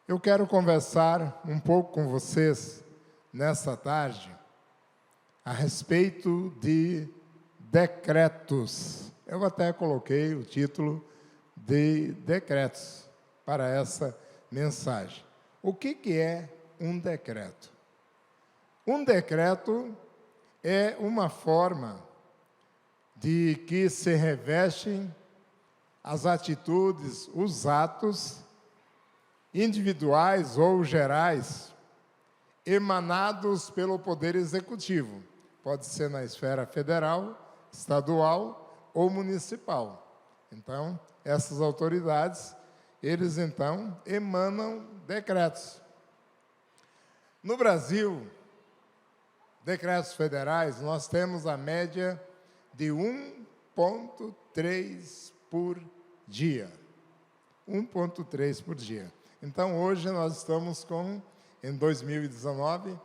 Eu quero conversar um pouco com vocês nessa tarde a respeito de decretos. Eu até coloquei o título de decretos para essa mensagem. O que é um decreto? Um decreto é uma forma de que se revestem as atitudes, os atos individuais ou gerais emanados pelo Poder Executivo. Pode ser na esfera federal, estadual ou municipal. Então, essas autoridades, eles então emanam decretos. No Brasil, decretos federais, nós temos a média de 1,3 por dia. 1,3 por dia. Então, hoje nós estamos com, em 2019,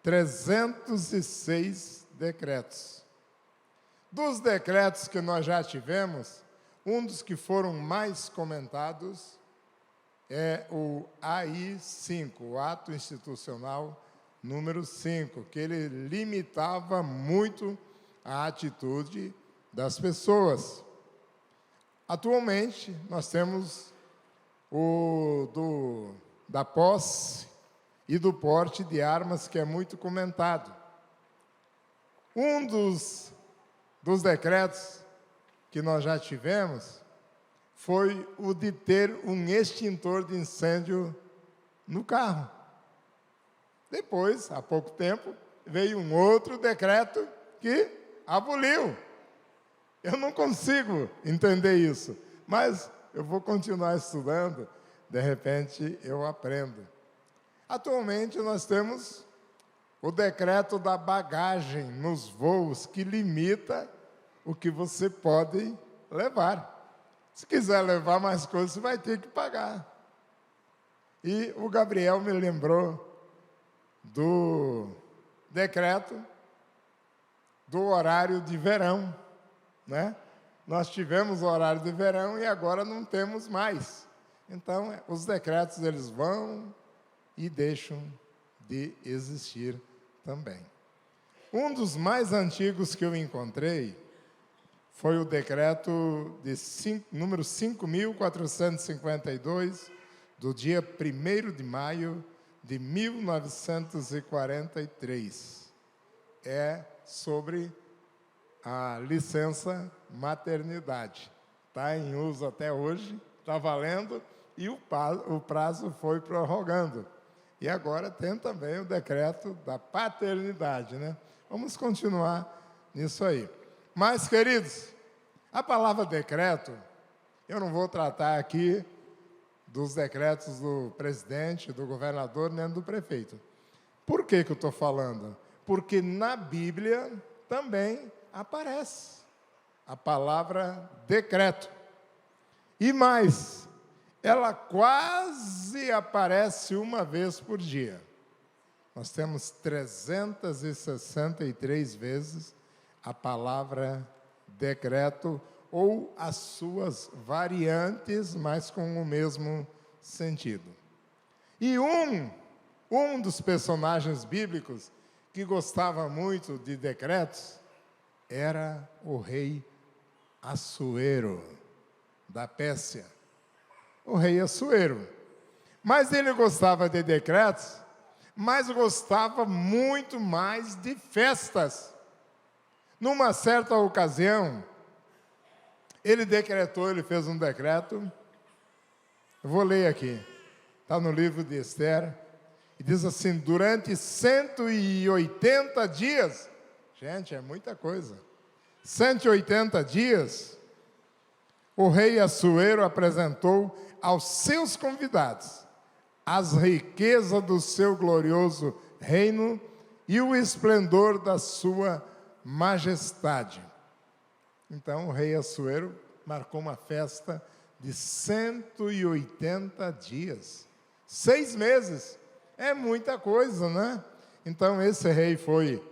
306 decretos. Dos decretos que nós já tivemos, um dos que foram mais comentados é o AI-5, o Ato Institucional número 5, que ele limitava muito a atitude das pessoas. Atualmente, nós temos da posse e do porte de armas, que é muito comentado. Um dos decretos que nós já tivemos foi o de ter um extintor de incêndio no carro. Depois, há pouco tempo, veio um outro decreto que aboliu. Eu não consigo entender isso, mas eu vou continuar estudando, de repente eu aprendo. Atualmente nós temos o decreto da bagagem nos voos, que limita o que você pode levar. Se quiser levar mais coisas, você vai ter que pagar. E o Gabriel me lembrou do decreto do horário de verão, né? Nós tivemos o horário de verão e agora não temos mais. Então, os decretos, eles vão e deixam de existir também. Um dos mais antigos que eu encontrei foi o decreto número 5.452, do dia 1º de maio de 1943. É sobre a licença maternidade. Está em uso até hoje, está valendo, e o prazo foi prorrogando. E agora tem também o decreto da paternidade, né? Vamos continuar nisso aí. Mas, queridos, a palavra decreto, eu não vou tratar aqui dos decretos do presidente, do governador, nem do prefeito. Por que eu estou falando? Porque na Bíblia também aparece a palavra decreto. E mais, ela quase aparece uma vez por dia. Nós temos 363 vezes a palavra decreto, ou as suas variantes, mas com o mesmo sentido. E um dos personagens bíblicos que gostava muito de decretos era o rei Assuero, da Pérsia. O rei Assuero. Mas ele gostava de decretos, mas gostava muito mais de festas. Numa certa ocasião, ele fez um decreto, eu vou ler aqui, está no livro de Esther, e diz assim: durante 180 dias, gente, é muita coisa, 180 dias, o rei Assuero apresentou aos seus convidados as riquezas do seu glorioso reino e o esplendor da sua majestade. Então, o rei Assuero marcou uma festa de 180 dias. 6 meses. É muita coisa, né? Então, esse rei foi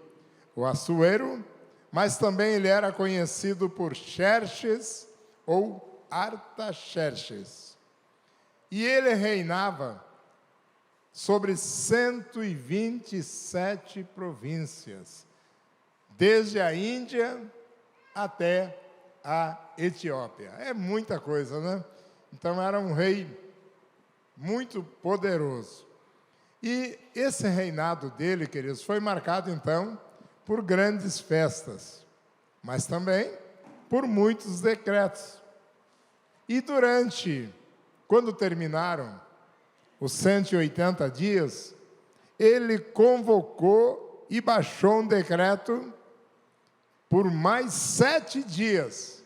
o Assuero, mas também ele era conhecido por Xerxes ou Artaxerxes. E ele reinava sobre 127 províncias, desde a Índia até a Etiópia. É muita coisa, né? Então era um rei muito poderoso. E esse reinado dele, queridos, foi marcado então por grandes festas, mas também por muitos decretos. E quando terminaram os 180 dias, ele convocou e baixou um decreto por mais 7 dias.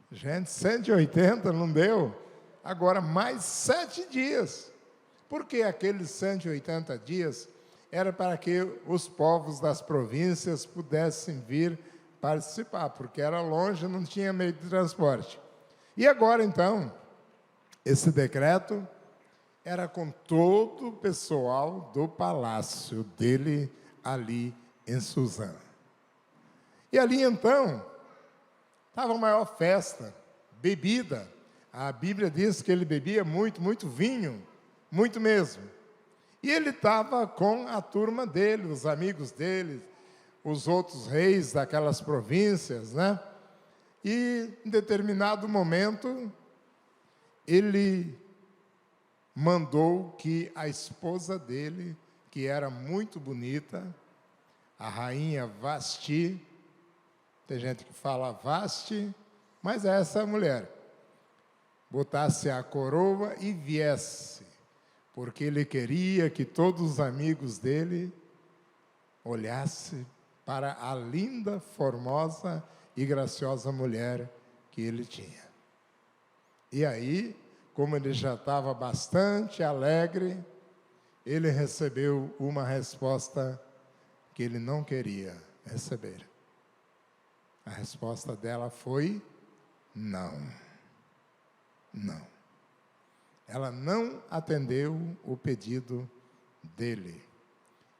Gente, 180 não deu? Agora mais 7 dias. Porque aqueles 180 dias era para que os povos das províncias pudessem vir participar, porque era longe, não tinha meio de transporte. E agora, então, esse decreto era com todo o pessoal do palácio dele ali em Suzã. E ali, então, estava a maior festa, bebida. A Bíblia diz que ele bebia muito, muito vinho, muito mesmo. E ele estava com a turma dele, os amigos dele, os outros reis daquelas províncias, né? E, em determinado momento, ele mandou que a esposa dele, que era muito bonita, a rainha Vasti, tem gente que fala Vasti, mas é essa mulher, botasse a coroa e viesse, porque ele queria que todos os amigos dele olhassem para a linda, formosa e graciosa mulher que ele tinha. E aí, como ele já estava bastante alegre, ele recebeu uma resposta que ele não queria receber. A resposta dela foi não. Não. Ela não atendeu o pedido dele.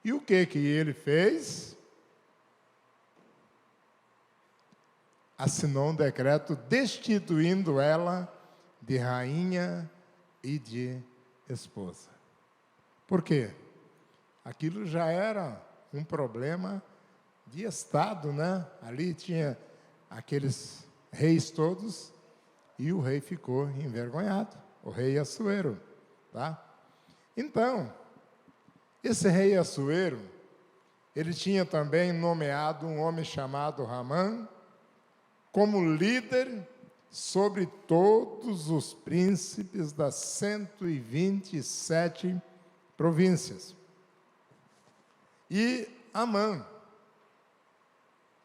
E o que ele fez? Assinou um decreto destituindo ela de rainha e de esposa. Por quê? Aquilo já era um problema de Estado, né? Ali tinha aqueles reis todos e o rei ficou envergonhado, o rei Assuero, tá? Então, esse rei Assuero, ele tinha também nomeado um homem chamado Ramã como líder sobre todos os príncipes das 127 províncias. E Amã,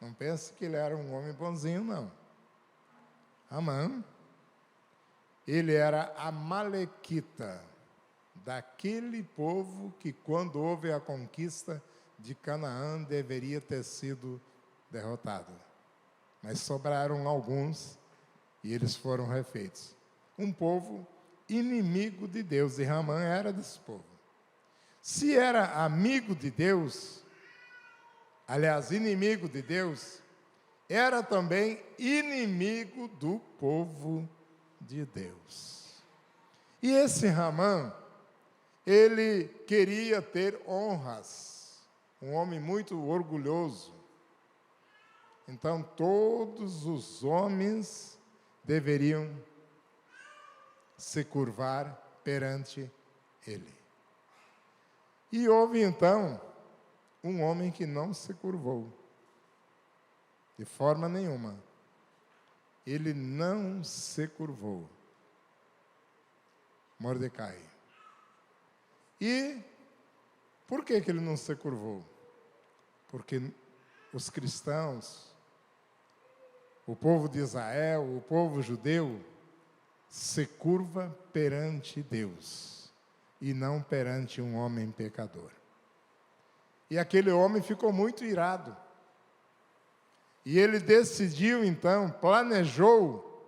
não pense que ele era um homem bonzinho, não. Amã, ele era amalequita, daquele povo que, quando houve a conquista de Canaã, deveria ter sido derrotado. Mas sobraram alguns e eles foram refeitos. Um povo inimigo de Deus, e Ramã era desse povo. Se era amigo de Deus, aliás, inimigo de Deus, era também inimigo do povo de Deus. E esse Ramã, ele queria ter honras, um homem muito orgulhoso. Então, todos os homens deveriam se curvar perante ele. E houve, então, um homem que não se curvou, de forma nenhuma. Ele não se curvou. Mordecai. E por que ele não se curvou? Porque os cristãos, o povo de Israel, o povo judeu, se curva perante Deus e não perante um homem pecador. E aquele homem ficou muito irado. E ele decidiu, então, planejou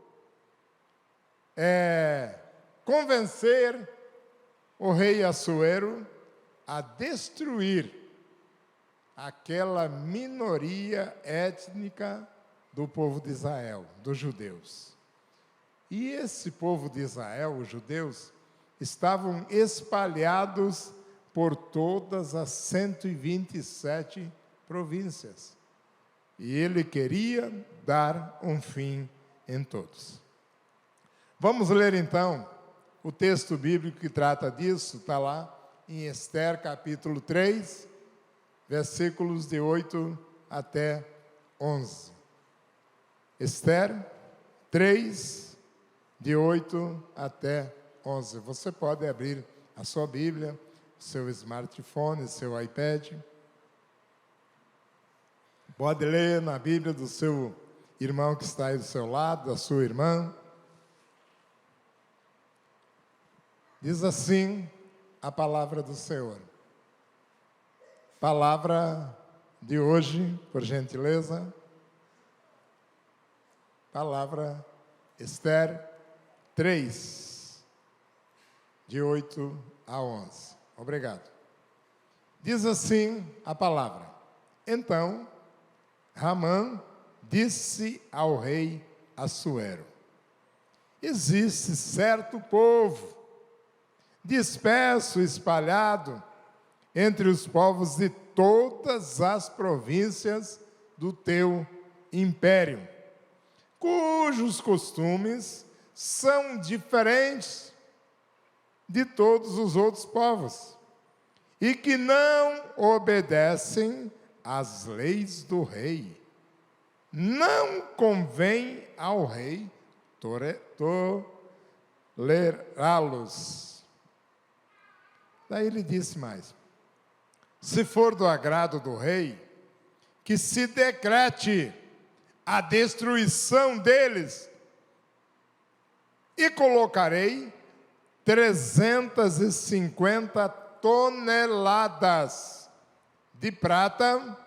convencer o rei Assuero a destruir aquela minoria étnica do povo de Israel, dos judeus. E esse povo de Israel, os judeus, estavam espalhados por todas as 127 províncias. E ele queria dar um fim em todos. Vamos ler então o texto bíblico que trata disso, está lá em Esther capítulo 3, versículos de 8 até 11. Esther 3, de 8 até 11. Você pode abrir a sua Bíblia, seu smartphone, seu iPad. Pode ler na Bíblia do seu irmão que está aí do seu lado, da sua irmã. Diz assim a palavra do Senhor. Palavra de hoje, por gentileza. Palavra Esther 3, de 8 a 11. Obrigado. Diz assim a palavra. Então, Ramã disse ao rei Assuero: existe certo povo, disperso, espalhado entre os povos de todas as províncias do teu império, cujos costumes são diferentes de todos os outros povos, e que não obedecem às leis do rei. Não convém ao rei tolerá-los. Daí ele disse mais: se for do agrado do rei, que se decrete a destruição deles, e colocarei 350 toneladas de prata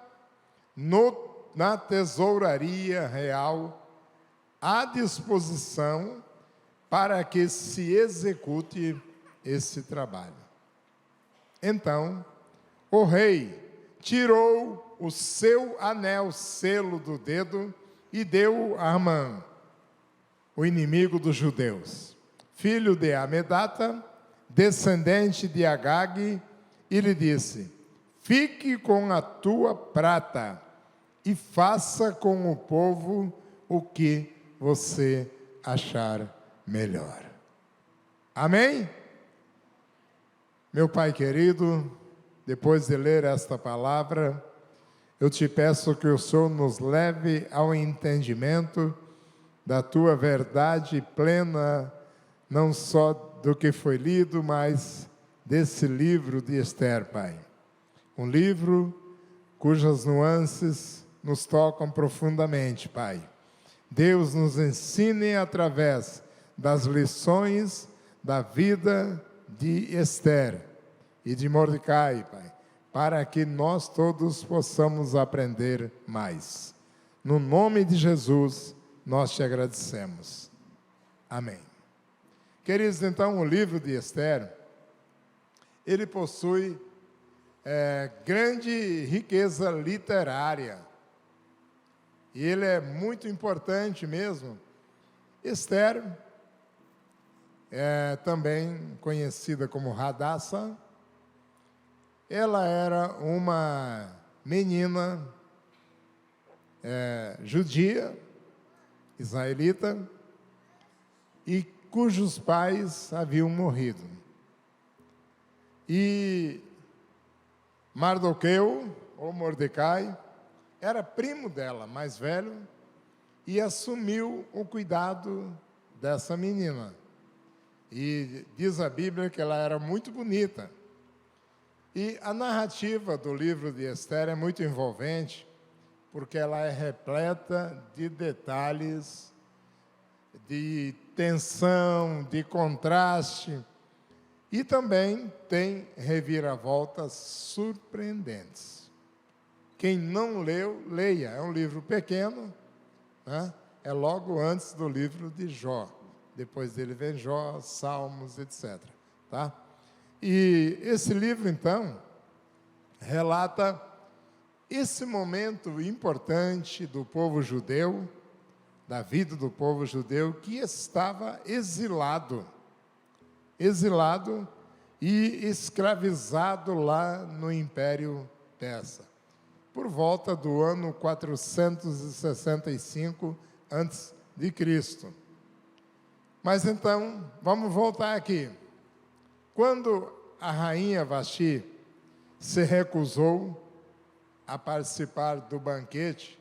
na tesouraria real à disposição para que se execute esse trabalho. Então, o rei tirou o seu anel, selo do dedo, e deu a Amã, o inimigo dos judeus, filho de Amedata, descendente de Agag, e lhe disse: fique com a tua prata e faça com o povo o que você achar melhor. Amém? Meu Pai querido, depois de ler esta palavra, eu te peço que o Senhor nos leve ao entendimento da tua verdade plena, não só do que foi lido, mas desse livro de Esther, Pai. Um livro cujas nuances nos tocam profundamente, Pai. Deus nos ensine através das lições da vida de Esther e de Mordecai, Pai, para que nós todos possamos aprender mais. No nome de Jesus, nós te agradecemos. Amém. Queridos, então, o livro de Esther, ele possui grande riqueza literária. E ele é muito importante mesmo. Esther é também conhecida como Hadassah. Ela era uma menina judia, israelita, e cujos pais haviam morrido. E Mardoqueu, ou Mordecai, era primo dela, mais velho, e assumiu o cuidado dessa menina. E diz a Bíblia que ela era muito bonita. E a narrativa do livro de Esther é muito envolvente, porque ela é repleta de detalhes, de tensão, de contraste, e também tem reviravoltas surpreendentes. Quem não leu, leia. É um livro pequeno, né? É logo antes do livro de Jó. Depois dele vem Jó, Salmos, etc. Tá? E esse livro, então, relata esse momento importante do povo judeu, da vida do povo judeu, que estava exilado e escravizado lá no Império Persa, por volta do ano 465 a.C. Mas então, vamos voltar aqui. Quando a rainha Vasti se recusou a participar do banquete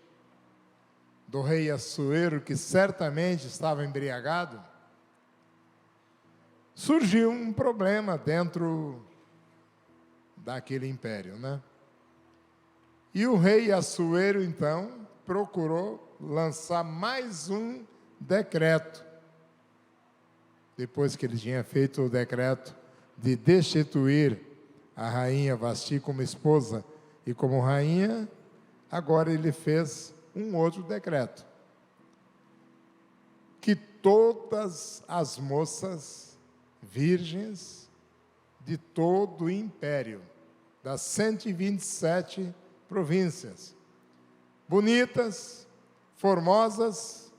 do rei Assuero, que certamente estava embriagado, surgiu um problema dentro daquele império, né? E o rei Assuero, então, procurou lançar mais um decreto. Depois que ele tinha feito o decreto de destituir a rainha Vasti como esposa e como rainha, agora ele fez um outro decreto. Que todas as moças virgens de todo o império, das 127 províncias, bonitas, formosas,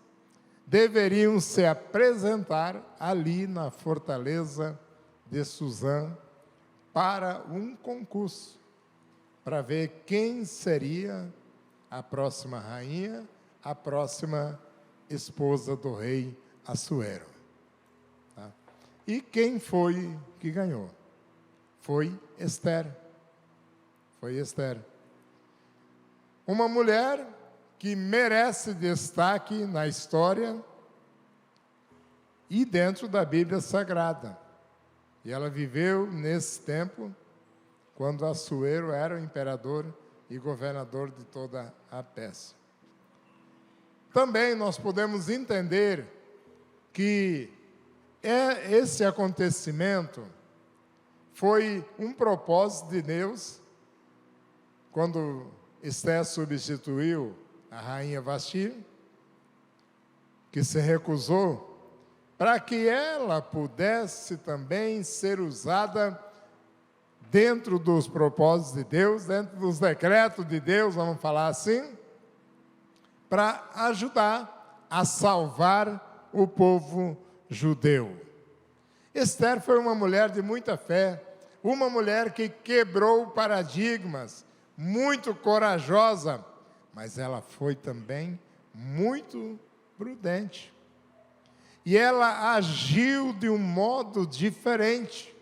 deveriam se apresentar ali na fortaleza de Suzã para um concurso, para ver quem seria a próxima rainha, a próxima esposa do rei Assuero. Tá? E quem foi que ganhou? Foi Ester. Foi Ester. Uma mulher que merece destaque na história e dentro da Bíblia Sagrada. E ela viveu nesse tempo, quando Assuero era o imperador e governador de toda a Pérsia. Também nós podemos entender que esse acontecimento foi um propósito de Deus, quando Esté substituiu a rainha Vasti, que se recusou, para que ela pudesse também ser usada dentro dos propósitos de Deus, dentro dos decretos de Deus, vamos falar assim, para ajudar a salvar o povo judeu. Ester foi uma mulher de muita fé, uma mulher que quebrou paradigmas, muito corajosa, mas ela foi também muito prudente. E ela agiu de um modo diferente.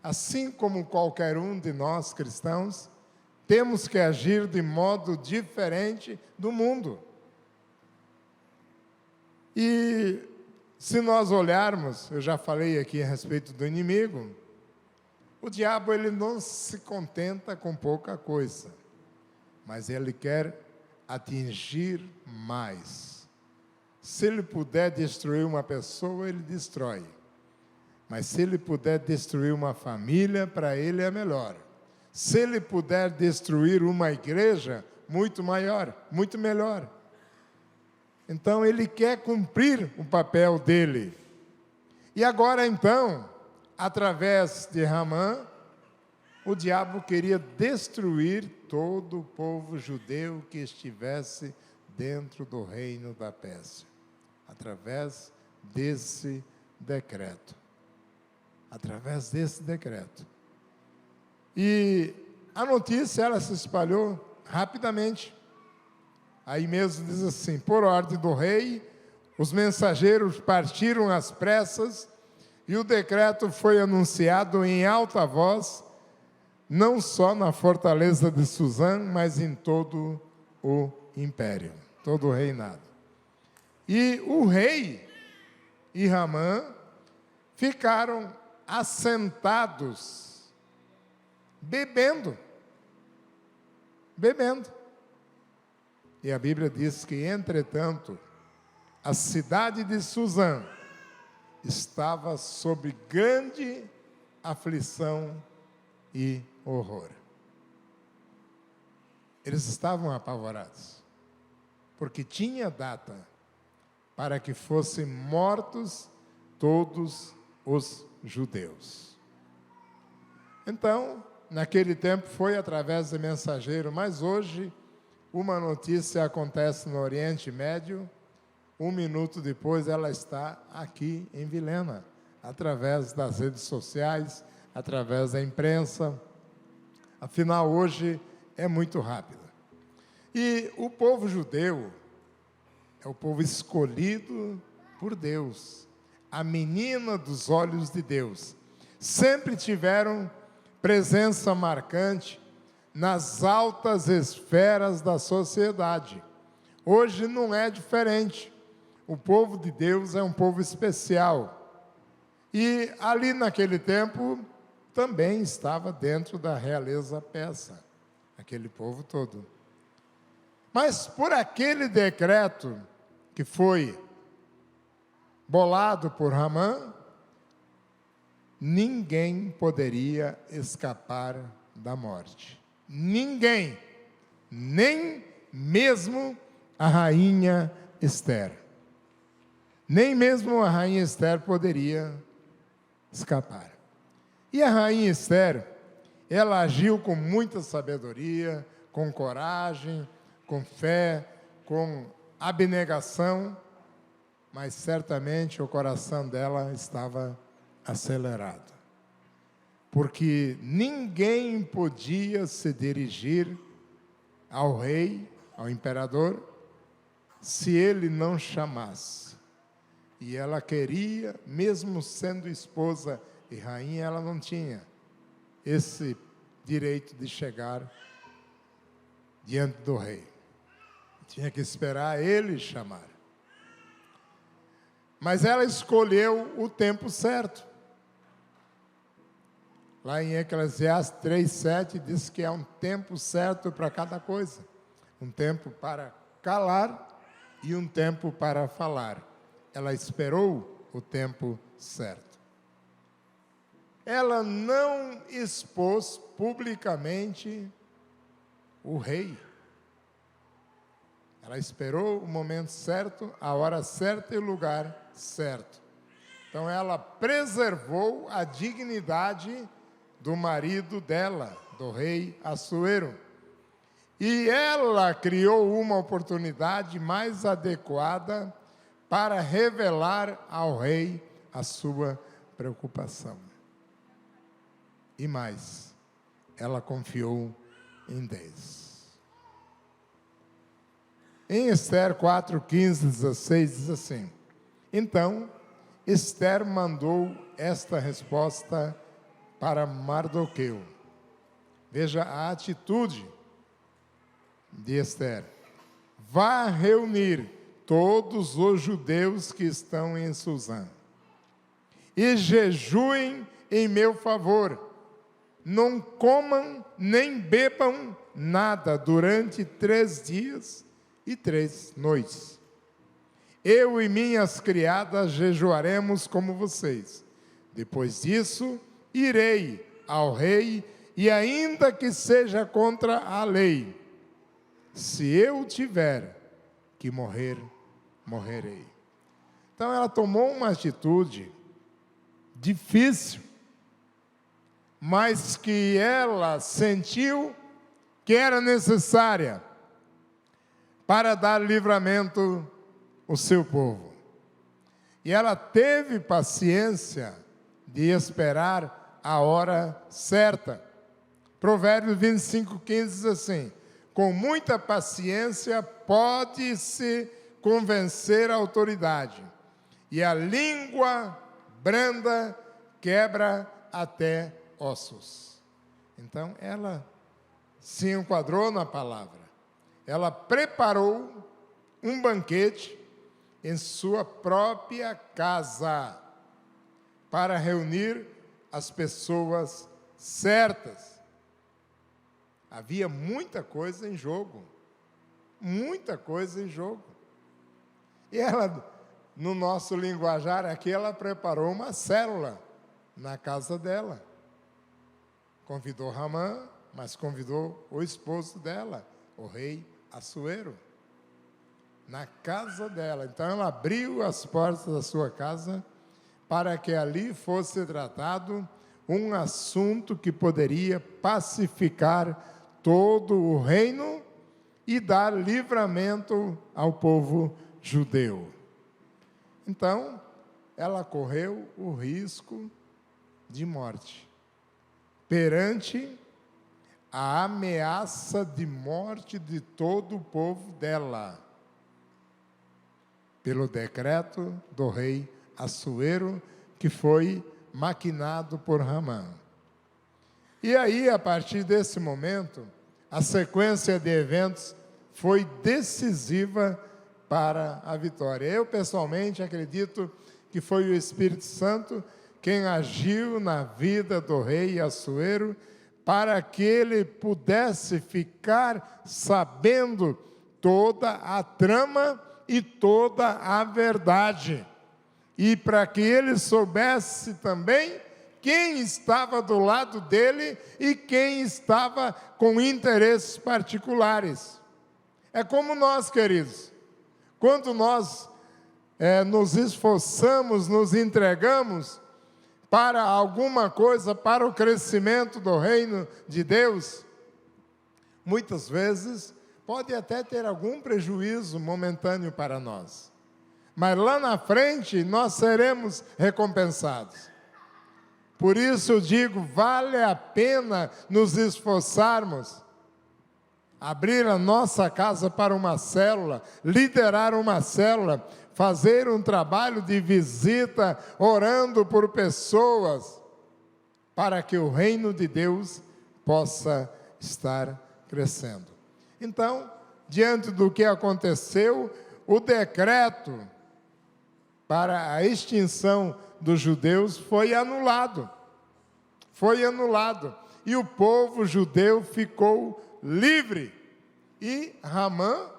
Assim como qualquer um de nós cristãos, temos que agir de modo diferente do mundo. E se nós olharmos, eu já falei aqui a respeito do inimigo, o diabo ele não se contenta com pouca coisa, mas ele quer atingir mais. Se ele puder destruir uma pessoa, ele destrói. Mas se ele puder destruir uma família, para ele é melhor. Se ele puder destruir uma igreja, muito maior, muito melhor. Então ele quer cumprir o papel dele. E agora então, através de Ramã, o diabo queria destruir todo o povo judeu que estivesse dentro do reino da Pérsia, através desse decreto. Através desse decreto. E a notícia, ela se espalhou rapidamente. Aí mesmo diz assim: por ordem do rei, os mensageiros partiram às pressas e o decreto foi anunciado em alta voz, não só na fortaleza de Suzã, mas em todo o império, todo o reinado. E o rei e Ramã ficaram assentados, bebendo. E a Bíblia diz que, entretanto, a cidade de Suzã estava sob grande aflição e horror. Eles estavam apavorados, porque tinha data para que fossem mortos todos os judeus. Então, naquele tempo foi através de mensageiro, mas hoje uma notícia acontece no Oriente Médio, 1 minuto depois ela está aqui em Vilhena, através das redes sociais, através da imprensa. Afinal, hoje é muito rápido. E o povo judeu é o povo escolhido por Deus, a menina dos olhos de Deus. Sempre tiveram presença marcante nas altas esferas da sociedade. Hoje não é diferente. O povo de Deus é um povo especial. E ali naquele tempo também estava dentro da realeza persa, aquele povo todo. Mas por aquele decreto que foi bolado por Ramã, ninguém poderia escapar da morte. Ninguém, nem mesmo a rainha Ester. Nem mesmo a rainha Ester poderia escapar. E a rainha Ester, ela agiu com muita sabedoria, com coragem, com fé, com abnegação, mas certamente o coração dela estava acelerado. Porque ninguém podia se dirigir ao rei, ao imperador, se ele não chamasse. E ela queria, mesmo sendo esposa e rainha, ela não tinha esse direito de chegar diante do rei. Tinha que esperar ele chamar. Mas ela escolheu o tempo certo. Lá em Eclesiastes 3:7 diz que há um tempo certo para cada coisa. Um tempo para calar e um tempo para falar. Ela esperou o tempo certo. Ela não expôs publicamente o rei. Ela esperou o momento certo, a hora certa e o lugar certo. Então ela preservou a dignidade do marido dela, do rei Assuero. E ela criou uma oportunidade mais adequada para revelar ao rei a sua preocupação. E mais, ela confiou em Deus. Em Esther 4:15-16 diz assim: então, Esther mandou esta resposta para Mardoqueu. Veja a atitude de Esther. Vá reunir todos os judeus que estão em Susã e jejuem em meu favor. Não comam nem bebam nada durante 3 dias e 3 noites. Eu e minhas criadas jejuaremos como vocês. Depois disso, irei ao rei, e ainda que seja contra a lei, se eu tiver que morrer, morrerei. Então ela tomou uma atitude difícil, mas que ela sentiu que era necessária para dar livramento ao seu povo. E ela teve paciência de esperar a hora certa. Provérbios 25:15 diz assim: com muita paciência pode-se convencer a autoridade, e a língua branda quebra até ossos. Então ela se enquadrou na palavra. Ela preparou um banquete em sua própria casa para reunir as pessoas certas. Havia muita coisa em jogo. Muita coisa em jogo. E ela, no nosso linguajar aqui, ela preparou uma célula na casa dela. Convidou Ramã, mas convidou o esposo dela, o rei Assuero, na casa dela. Então ela abriu as portas da sua casa para que ali fosse tratado um assunto que poderia pacificar todo o reino e dar livramento ao povo judeu. Então, ela correu o risco de morte perante a ameaça de morte de todo o povo dela, pelo decreto do rei Assuero, que foi maquinado por Ramã. E aí, a partir desse momento, a sequência de eventos foi decisiva para a vitória. Eu, pessoalmente, acredito que foi o Espírito Santo quem agiu na vida do rei Assuero para que ele pudesse ficar sabendo toda a trama e toda a verdade. E para que ele soubesse também quem estava do lado dele e quem estava com interesses particulares. É como nós, queridos, quando nós nos esforçamos, nos entregamos para alguma coisa, para o crescimento do reino de Deus, muitas vezes pode até ter algum prejuízo momentâneo para nós, mas lá na frente nós seremos recompensados. Por isso eu digo, vale a pena nos esforçarmos, abrir a nossa casa para uma célula, liderar uma célula, fazer um trabalho de visita, orando por pessoas, para que o reino de Deus possa estar crescendo. Então, diante do que aconteceu, o decreto para a extinção dos judeus foi anulado. Foi anulado. E o povo judeu ficou livre. E Ramã,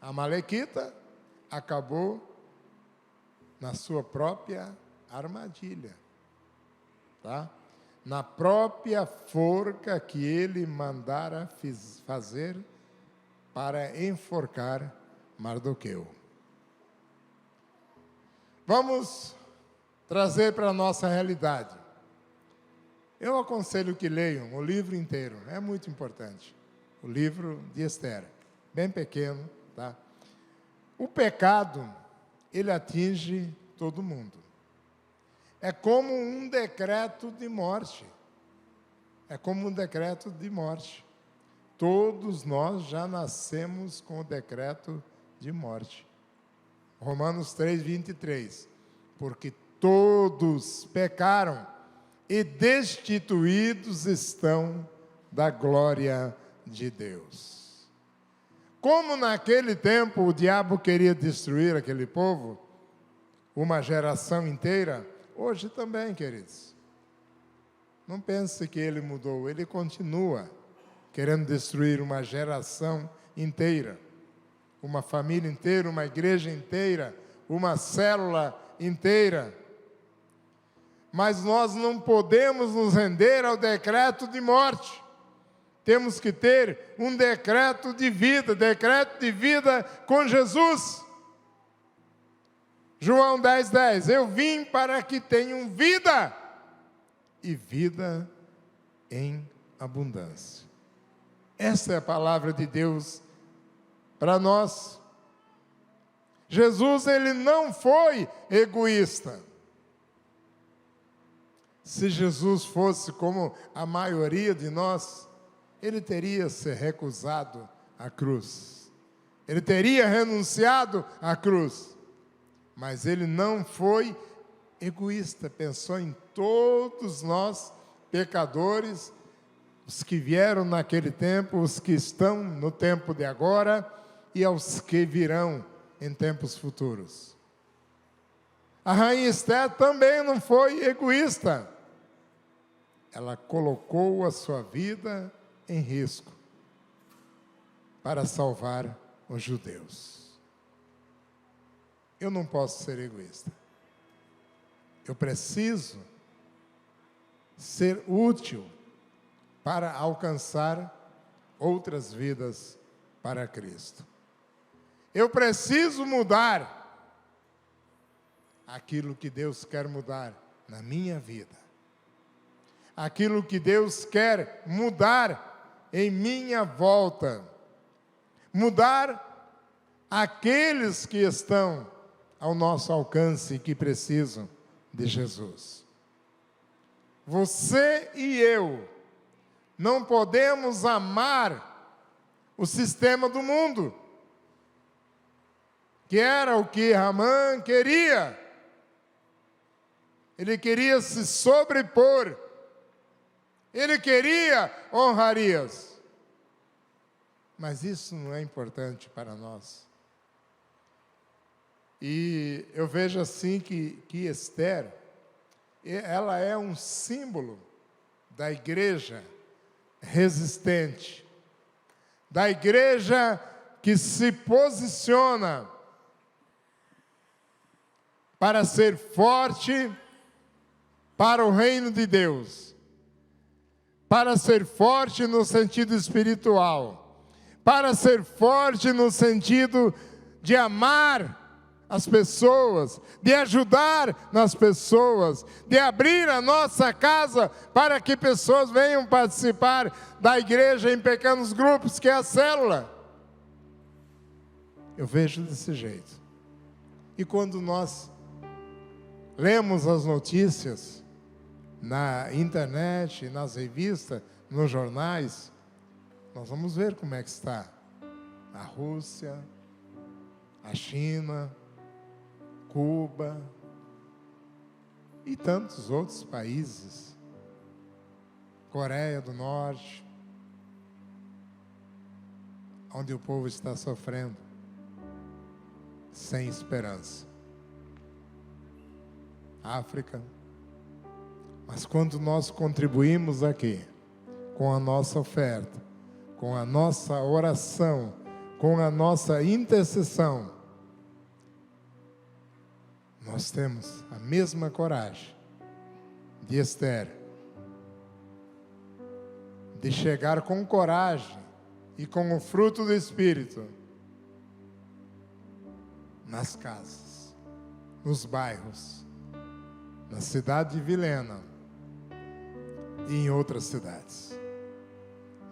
a Amalequita, acabou na sua própria armadilha. Tá? Na própria forca que ele mandara fazer para enforcar Mardoqueu. Vamos trazer para a nossa realidade. Eu aconselho que leiam o livro inteiro, é muito importante. O livro de Esther, bem pequeno, tá? O pecado, ele atinge todo mundo. É como um decreto de morte. É como um decreto de morte. Todos nós já nascemos com o decreto de morte. Romanos 3, 23. Porque todos pecaram e destituídos estão da glória de Deus. Como naquele tempo o diabo queria destruir aquele povo, uma geração inteira, hoje também, queridos. Não pense que ele mudou, ele continua querendo destruir uma geração inteira, uma família inteira, uma igreja inteira, uma célula inteira. Mas nós não podemos nos render ao decreto de morte. Temos que ter um decreto de vida com Jesus. João 10, 10. Eu vim para que tenham vida, e vida em abundância. Essa é a palavra de Deus para nós. Jesus, ele não foi egoísta. Se Jesus fosse como a maioria de nós, ele teria se recusado à cruz. Ele teria renunciado à cruz. Mas ele não foi egoísta, pensou em todos nós, pecadores, os que vieram naquele tempo, os que estão no tempo de agora e aos que virão em tempos futuros. A rainha Esther também não foi egoísta. Ela colocou a sua vida em risco para salvar os judeus. Eu não posso ser egoísta. Eu preciso ser útil para alcançar outras vidas para Cristo. Eu preciso mudar aquilo que Deus quer mudar na minha vida. Aquilo que Deus quer mudar em minha volta. Mudar aqueles que estão ao nosso alcance e que precisam de Jesus. Você e eu não podemos amar o sistema do mundo, que era o que Haman queria. Ele queria se sobrepor. Ele queria honrarias. Mas isso não é importante para nós. E eu vejo assim que Esther, ela é um símbolo da igreja resistente, da igreja que se posiciona para ser forte para o reino de Deus, para ser forte no sentido espiritual, para ser forte no sentido de amar as pessoas, de ajudar nas pessoas, de abrir a nossa casa para que pessoas venham participar da igreja em pequenos grupos, que é a célula. Eu vejo desse jeito. E quando nós lemos as notícias na internet, nas revistas, nos jornais, nós vamos ver como é que está a Rússia, a China, Cuba e tantos outros países, Coreia do Norte, onde o povo está sofrendo, sem esperança. África. Mas quando nós contribuímos aqui, com a nossa oferta, com a nossa oração, com a nossa intercessão, nós temos a mesma coragem de Esther, de chegar com coragem e com o fruto do Espírito nas casas, nos bairros, na cidade de Vilhena e em outras cidades.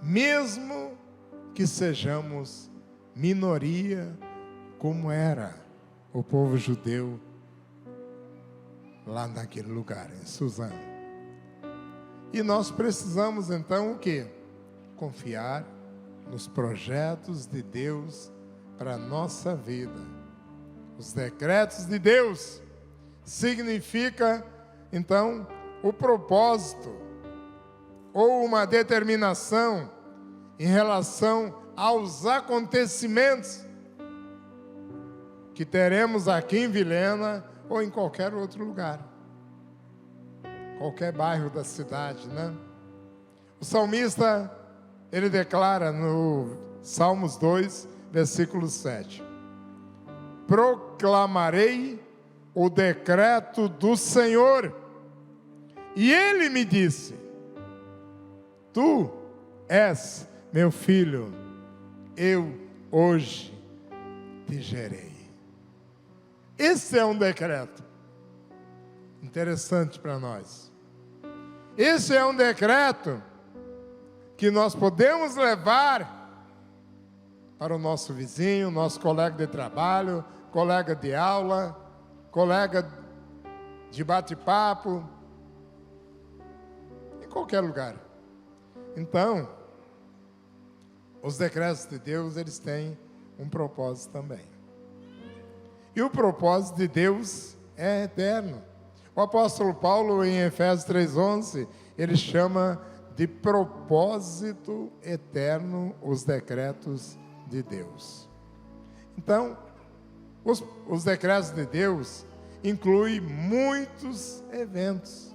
Mesmo que sejamos minoria, como era o povo judeu lá naquele lugar, em Suzã. E nós precisamos então o quê? Confiar nos projetos de Deus para a nossa vida. Os decretos de Deus significa, então, o propósito ou uma determinação em relação aos acontecimentos que teremos aqui em Vilhena ou em qualquer outro lugar, qualquer bairro da cidade, né? O salmista, ele declara no Salmos 2, versículo 7: proclamarei o decreto do Senhor, e ele me disse: tu és meu filho, eu hoje te gerei. Esse é um decreto interessante para nós. Esse é um decreto que nós podemos levar para o nosso vizinho, nosso colega de trabalho, colega de aula, colega de bate-papo, em qualquer lugar. Então, os decretos de Deus, eles têm um propósito também. E o propósito de Deus é eterno. O apóstolo Paulo, em Efésios 3:11, ele chama de propósito eterno os decretos de Deus. Então, os decretos de Deus incluem muitos eventos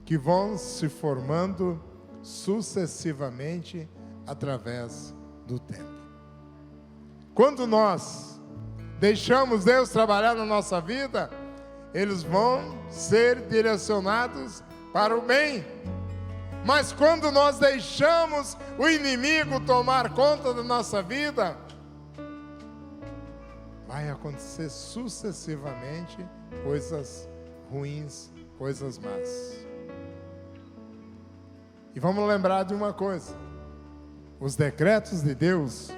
que vão se formando sucessivamente através do tempo. Quando nós deixamos Deus trabalhar na nossa vida, eles vão ser direcionados para o bem. Mas quando nós deixamos o inimigo tomar conta da nossa vida, vai acontecer sucessivamente coisas ruins, coisas más. E vamos lembrar de uma coisa: os decretos de Deus,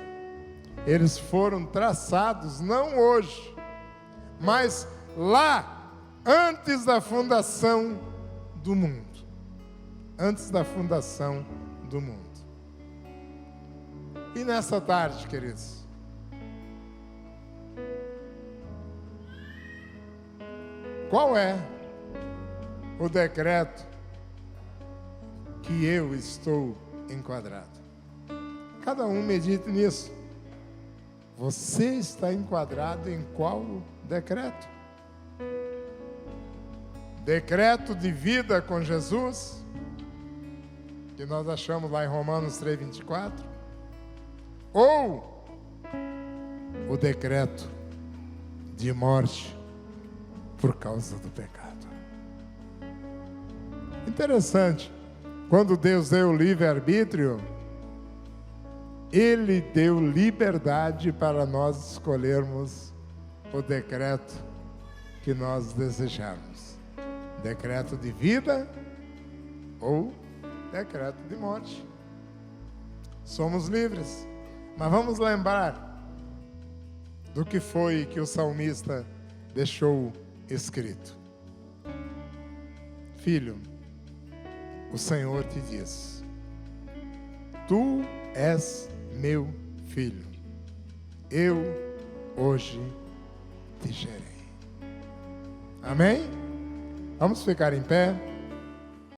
eles foram traçados não hoje, mas lá, antes da fundação do mundo. Antes da fundação do mundo. E nessa tarde, queridos, qual é o decreto que eu estou enquadrado? Cada um medite nisso. Você está enquadrado em qual decreto? Decreto de vida com Jesus, que nós achamos lá em Romanos 3:24, ou o decreto de morte por causa do pecado? Interessante, quando Deus deu o livre-arbítrio, Ele deu liberdade para nós escolhermos o decreto que nós desejarmos. Decreto de vida ou decreto de morte. Somos livres. Mas vamos lembrar do que foi que o salmista deixou escrito. Filho, o Senhor te diz: tu és meu filho, eu hoje te gerei. Amém? Vamos ficar em pé.